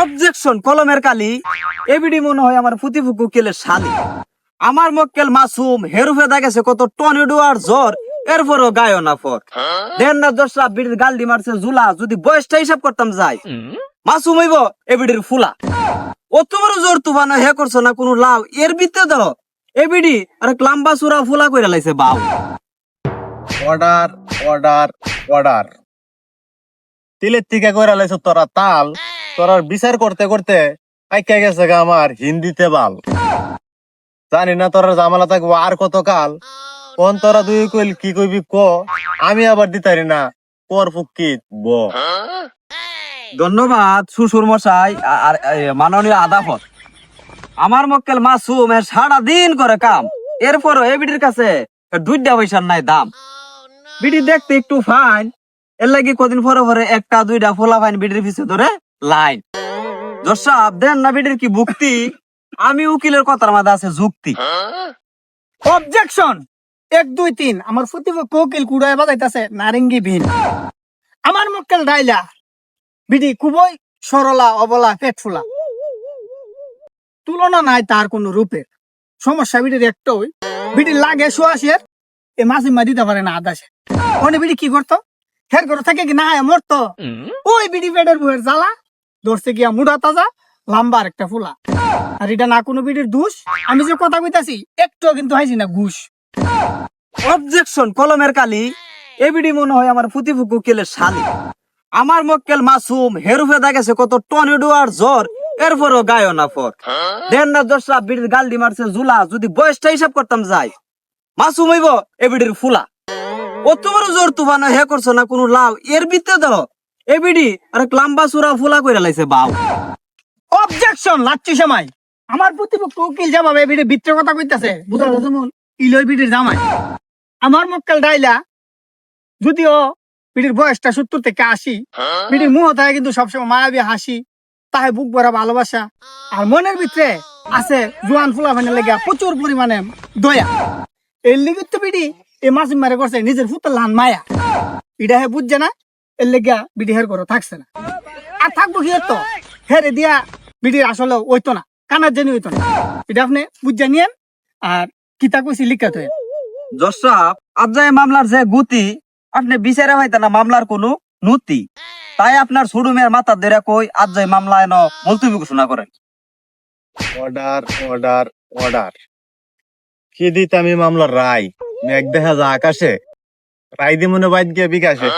Objection কলমের কালি ABD মনে হয় আমার ফুতিফুকু কেলের শালি। আমার মক্কেল মাসুম হেরুফে দেখেছে কত টর্নেডো আর জ্বর, এরপরও গায়ও না ফর। দেন না দশরা বিড়ির গালডি মারছে জুলা, যদি বয়সটা হিসাব করতাম যাই মাসুম হইব এবিডির ফুলা। ও তোমার জোর তুফান হে করছো না কোনো লাভ, এর ভিতরে দাও এবিডি আর লাম্বা চূড়া ফুলা কইরা লাইছে বাউ। Order order order. তিলের থেকে কইরা লাইছ তোরা তাল, তোরার বিচার করতে করতে আইকা গেছে গা আমার হিন্দিতে বাল। জানি না তোরা জামালা থাকবো আর কত কাল। কোন তোরা দুই কইল কি কইবি ক, আমি আবার দিতারি না পর ফুকিত ব। ধন্যবাদ শ্বশুর মশাই আর মাননীয় আদাফত। আমার মক্কেল মাসুম এর সারা দিন করে কাম, এরপরও এবিডির কাছে দুইটা পয়সার নাই দাম। বিডি দেখতে একটু ফাইন, এর লাগি কদিন পরে পরে একটা দুইটা ফোলা ফাইন বিডির পিছে ধরে লাইন। জসাব দেন না বিডির কি ভুক্তি, আমি উকিলের কথার মাঝে আছে যুক্তি। অবজেকশন 1 2 3। আমার ফুতিফুক কোকিল কুড়ায় বাজাইতাছে নারিঙ্গি ভিন। আমার মক্কেল ডাইলা বিডি খুবই সরলা অবলা পেট ফুলা, তুলনা নাই তার কোন রূপের। সমস্যা বিডির একটাই, বিডি লাগে 180 এ মাসি মা দিতে পারে না আদাসে। অনে বিডি কি করতো, হের করে থাকে কি না মরতো। ওই বিডি পেটের বউয়ের জ্বালা ধরছে গিয়া মুড়া তাজা লাম্বার একটা ফুলা। আর এটা না কোনো বিডির দোষ, আমি যে কথা কইতাছি একটু কিন্তু হাইছি না ঘুষ। অবজেকশন কলমের কালি এবিডি মনে হয় আমার ফুতিফুকু কেলের শালি। আমার মক্কেল মাসুম হেরুফে দেখেছে কত টর্নেডো আর জ্বর, এরপরও গায়ও না ফর। দেন না দশরা বিড়ির গালডি মারছে জুলা, যদি বয়সটা হিসাব করতাম যাই মাসুম হইব এবিডির ফুলা। ও তোমার জোর তুফান হে করছো না কোনো লাভ, এর ভিতরে দাও এবিডি আর লাম্বা চূড়া ফুলা কইরা লাইছে বাউ। অবজেকশন লাচ্ছি সময়। আমার প্রতিপক্ষ উকিল যাবে বিডির ভিতরে কথা কইতাছে, বুঝা গেছে মন ইলই বিডির জামাই। আমার মক্কেল ডাইলা যদিও বিডির বয়সটা 70 থেকে 80, বিডির মুহ থাকে কিন্তু সবসময় মায়াবী হাসি, তাহে বুক ভরা ভালোবাসা, আর মনের ভিতরে আছে জোয়ান ফুলা ফাইনে লেগা প্রচুর পরিমাণে দয়া। এর লিগে তো বিডি এই মাসিম মারে করছে নিজের ফুতের লান মায়া। এটা হে বুঝছে না, এর লেগা বিডি হের করে থাকছে না। আর থাকবো কি তো হেরে দিয়া বিডির আসলে ওইতো না, কানার জানি ওইতো না। এটা আপনি বুঝে নিয়েন আর কিতা কইছি লিখাতে। জসাব আবজায় মামলার যে গুতি, আপনি বিচারে হইতে না মামলার কোনো নতি, তাই আপনার ছোট মেয়ের মাথা ধরে কই আবজায় মামলায় ন মুলতবি ঘোষণা করেন। Order order order. কি দিত আমি মামলার রায়, মেঘ দেখা যা আকাশে, রায় দি মনে বাইদ গিয়ে বিকাশে।